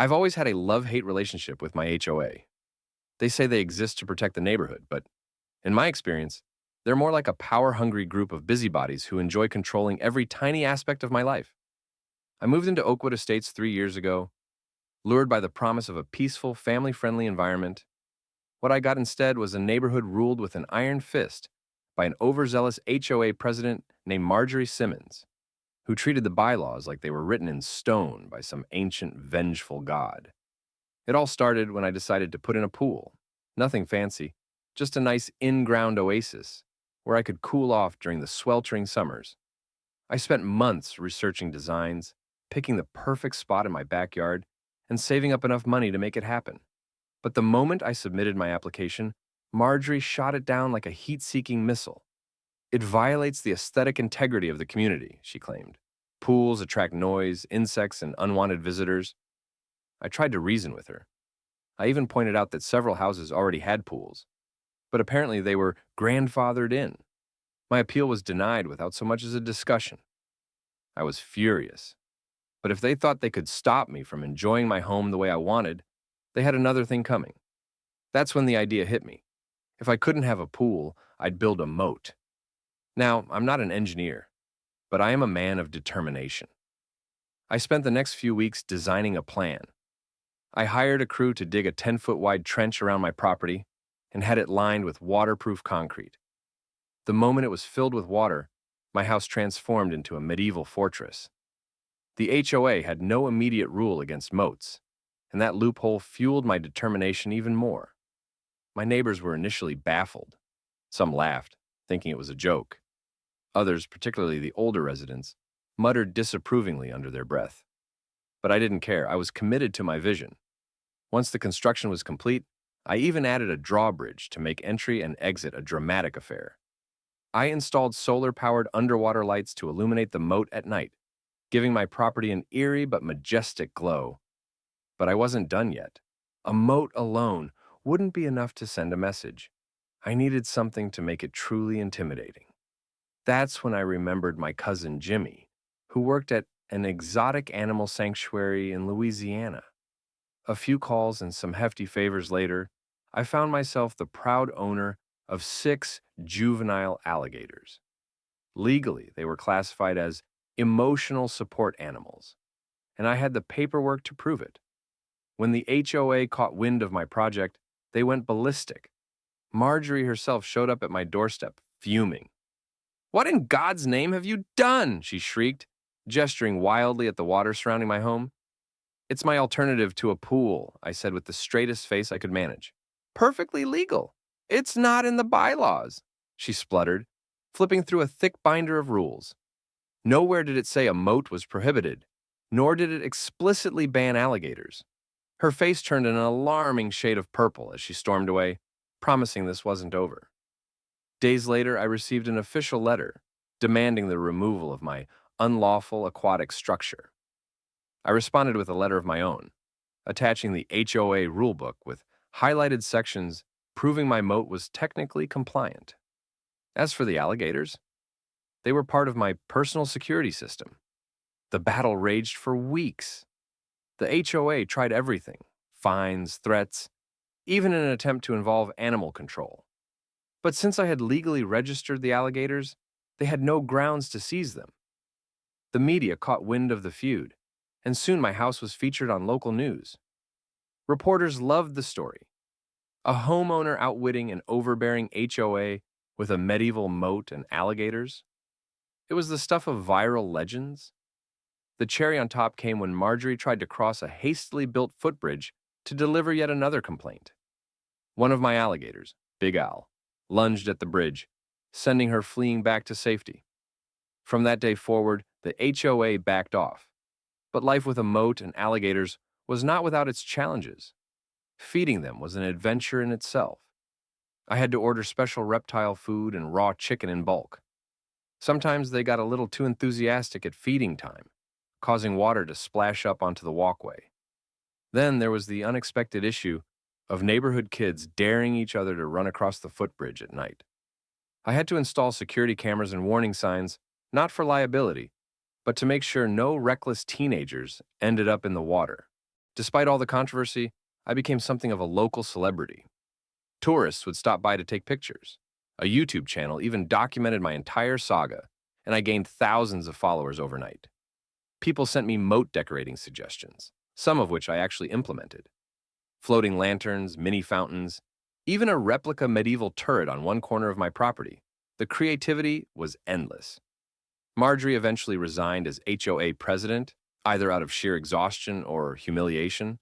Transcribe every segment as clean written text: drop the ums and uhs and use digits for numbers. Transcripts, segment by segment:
I've always had a love-hate relationship with my HOA. They say they exist to protect the neighborhood, but in my experience, they're more like a power-hungry group of busybodies who enjoy controlling every tiny aspect of my life. I moved into Oakwood Estates 3 years ago, lured by the promise of a peaceful, family-friendly environment. What I got instead was a neighborhood ruled with an iron fist by an overzealous HOA president named Marjorie Simmons, who treated the bylaws like they were written in stone by some ancient, vengeful god. It all started when I decided to put in a pool. Nothing fancy, just a nice in-ground oasis where I could cool off during the sweltering summers. I spent months researching designs, picking the perfect spot in my backyard, and saving up enough money to make it happen. But the moment I submitted my application, Marjorie shot it down like a heat-seeking missile. It violates the aesthetic integrity of the community, she claimed. Pools attract noise, insects, and unwanted visitors. I tried to reason with her. I even pointed out that several houses already had pools, but apparently they were grandfathered in. My appeal was denied without so much as a discussion. I was furious. But if they thought they could stop me from enjoying my home the way I wanted, they had another thing coming. That's when the idea hit me. If I couldn't have a pool, I'd build a moat. Now, I'm not an engineer, but I am a man of determination. I spent the next few weeks designing a plan. I hired a crew to dig a 10-foot wide trench around my property and had it lined with waterproof concrete. The moment it was filled with water, my house transformed into a medieval fortress. The HOA had no immediate rule against moats, and that loophole fueled my determination even more. My neighbors were initially baffled. Some laughed, thinking it was a joke. Others, particularly the older residents, muttered disapprovingly under their breath. But I didn't care. I was committed to my vision. Once the construction was complete, I even added a drawbridge to make entry and exit a dramatic affair. I installed solar-powered underwater lights to illuminate the moat at night, giving my property an eerie but majestic glow. But I wasn't done yet. A moat alone wouldn't be enough to send a message. I needed something to make it truly intimidating. That's when I remembered my cousin Jimmy, who worked at an exotic animal sanctuary in Louisiana. A few calls and some hefty favors later, I found myself the proud owner of 6 juvenile alligators. Legally, they were classified as emotional support animals, and I had the paperwork to prove it. When the HOA caught wind of my project, they went ballistic. Marjorie herself showed up at my doorstep, fuming. "What in God's name have you done?" she shrieked, gesturing wildly at the water surrounding my home. "It's my alternative to a pool," I said with the straightest face I could manage. "Perfectly legal. It's not in the bylaws," she spluttered, flipping through a thick binder of rules. Nowhere did it say a moat was prohibited, nor did it explicitly ban alligators. Her face turned an alarming shade of purple as she stormed away, promising this wasn't over. Days later, I received an official letter demanding the removal of my unlawful aquatic structure. I responded with a letter of my own, attaching the HOA rulebook with highlighted sections proving my moat was technically compliant. As for the alligators, they were part of my personal security system. The battle raged for weeks. The HOA tried everything, fines, threats, even in an attempt to involve animal control. But since I had legally registered the alligators, they had no grounds to seize them. The media caught wind of the feud, and soon my house was featured on local news. Reporters loved the story. A homeowner outwitting an overbearing HOA with a medieval moat and alligators. It was the stuff of viral legends. The cherry on top came when Marjorie tried to cross a hastily built footbridge to deliver yet another complaint. One of my alligators, Big Al, lunged at the bridge, sending her fleeing back to safety. From that day forward, the HOA backed off. But life with a moat and alligators was not without its challenges. Feeding them was an adventure in itself. I had to order special reptile food and raw chicken in bulk. Sometimes they got a little too enthusiastic at feeding time, causing water to splash up onto the walkway. Then there was the unexpected issue of neighborhood kids daring each other to run across the footbridge at night. I had to install security cameras and warning signs, not for liability, but to make sure no reckless teenagers ended up in the water. Despite all the controversy, I became something of a local celebrity. Tourists would stop by to take pictures. A YouTube channel even documented my entire saga, and I gained thousands of followers overnight. People sent me moat decorating suggestions, some of which I actually implemented. Floating lanterns, mini fountains, even a replica medieval turret on one corner of my property. The creativity was endless. Marjorie eventually resigned as HOA president, either out of sheer exhaustion or humiliation.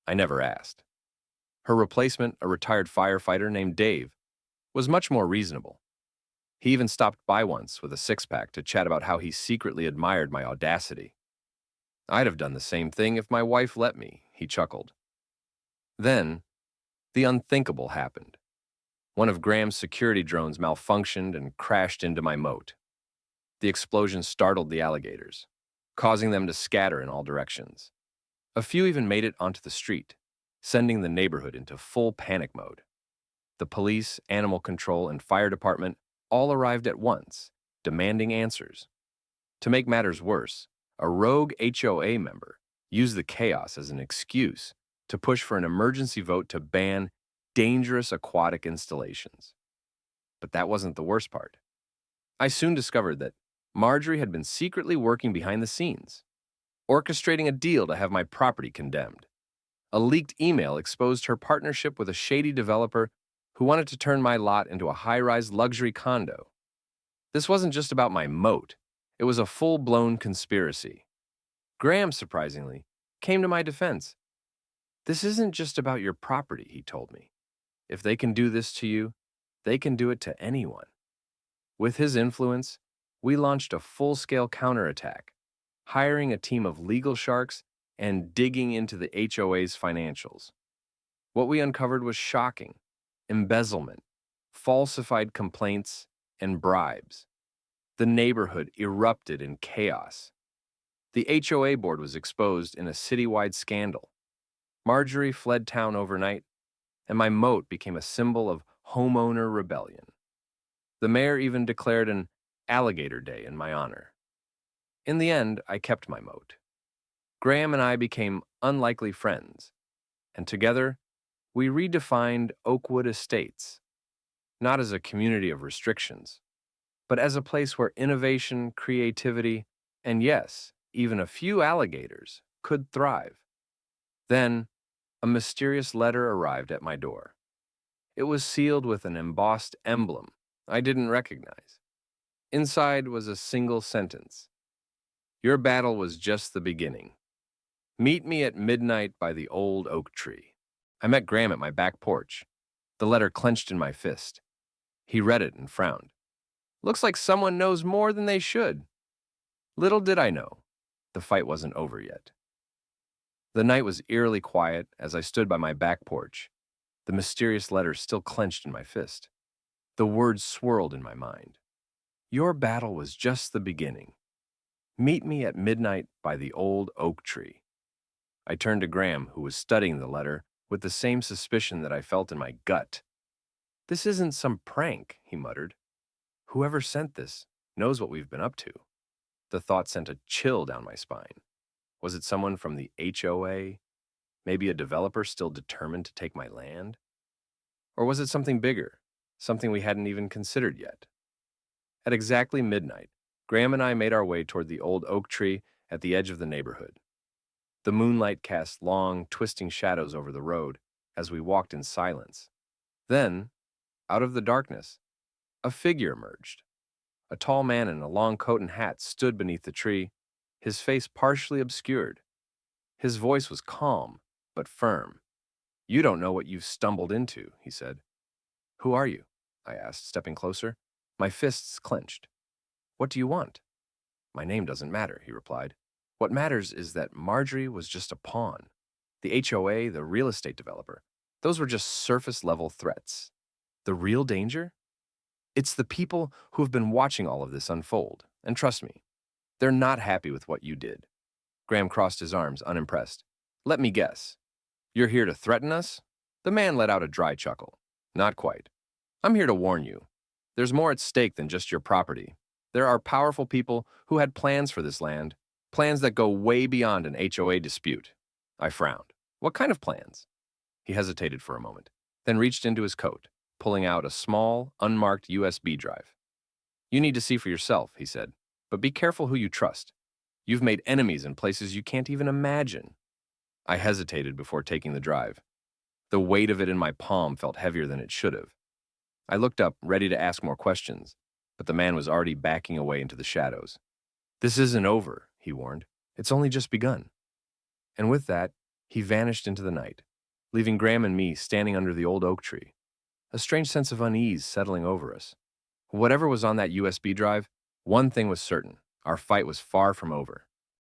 I never asked. Her replacement, a retired firefighter named Dave, was much more reasonable. He even stopped by once with a six-pack to chat about how he secretly admired my audacity. I'd have done the same thing if my wife let me, he chuckled. Then, the unthinkable happened. One of Graham's security drones malfunctioned and crashed into my moat. The explosion startled the alligators, causing them to scatter in all directions. A few even made it onto the street, sending the neighborhood into full panic mode. The police, animal control, and fire department all arrived at once, demanding answers. To make matters worse, a rogue HOA member used the chaos as an excuse to push for an emergency vote to ban dangerous aquatic installations. But that wasn't the worst part. I soon discovered that Marjorie had been secretly working behind the scenes, orchestrating a deal to have my property condemned. A leaked email exposed her partnership with a shady developer who wanted to turn my lot into a high-rise luxury condo. This wasn't just about my moat. It was a full-blown conspiracy. Graham, surprisingly, came to my defense. "This isn't just about your property," he told me. "If they can do this to you, they can do it to anyone." With his influence, we launched a full-scale counterattack, hiring a team of legal sharks and digging into the HOA's financials. What we uncovered was shocking: embezzlement, falsified complaints, and bribes. The neighborhood erupted in chaos. The HOA board was exposed in a citywide scandal. Marjorie fled town overnight, and my moat became a symbol of homeowner rebellion. The mayor even declared an Alligator Day in my honor. In the end, I kept my moat. Graham and I became unlikely friends, and together, we redefined Oakwood Estates, not as a community of restrictions, but as a place where innovation, creativity, and yes, even a few alligators could thrive. Then, a mysterious letter arrived at my door. It was sealed with an embossed emblem I didn't recognize. Inside was a single sentence: "Your battle was just the beginning. Meet me at midnight by the old oak tree." I met Graham at my back porch, the letter clenched in my fist. He read it and frowned. "Looks like someone knows more than they should." Little did I know, the fight wasn't over yet. The night was eerily quiet as I stood by my back porch, the mysterious letter still clenched in my fist. The words swirled in my mind. "Your battle was just the beginning. Meet me at midnight by the old oak tree." I turned to Graham, who was studying the letter with the same suspicion that I felt in my gut. "This isn't some prank," he muttered. "Whoever sent this knows what we've been up to." The thought sent a chill down my spine. Was it someone from the HOA? Maybe a developer still determined to take my land? Or was it something bigger, something we hadn't even considered yet? At exactly midnight, Graham and I made our way toward the old oak tree at the edge of the neighborhood. The moonlight cast long, twisting shadows over the road as we walked in silence. Then, out of the darkness, a figure emerged. A tall man in a long coat and hat stood beneath the tree, his face partially obscured. His voice was calm, but firm. "You don't know what you've stumbled into," he said. "Who are you?" I asked, stepping closer. My fists clenched. "What do you want?" "My name doesn't matter," he replied. "What matters is that Marjorie was just a pawn. The HOA, the real estate developer, those were just surface-level threats. The real danger? It's the people who have been watching all of this unfold. And trust me, they're not happy with what you did." Graham crossed his arms, unimpressed. "Let me guess. You're here to threaten us?" The man let out a dry chuckle. "Not quite. I'm here to warn you. There's more at stake than just your property. There are powerful people who had plans for this land, plans that go way beyond an HOA dispute. I frowned. What kind of plans? He hesitated for a moment, then reached into his coat, pulling out a small, unmarked USB drive. You need to see for yourself, he said, but be careful who you trust. You've made enemies in places you can't even imagine. I hesitated before taking the drive. The weight of it in my palm felt heavier than it should have. I looked up, ready to ask more questions, but the man was already backing away into the shadows. This isn't over, he warned. It's only just begun. And with that, he vanished into the night, leaving Graham and me standing under the old oak tree, a strange sense of unease settling over us. Whatever was on that USB drive, one thing was certain: our fight was far from over.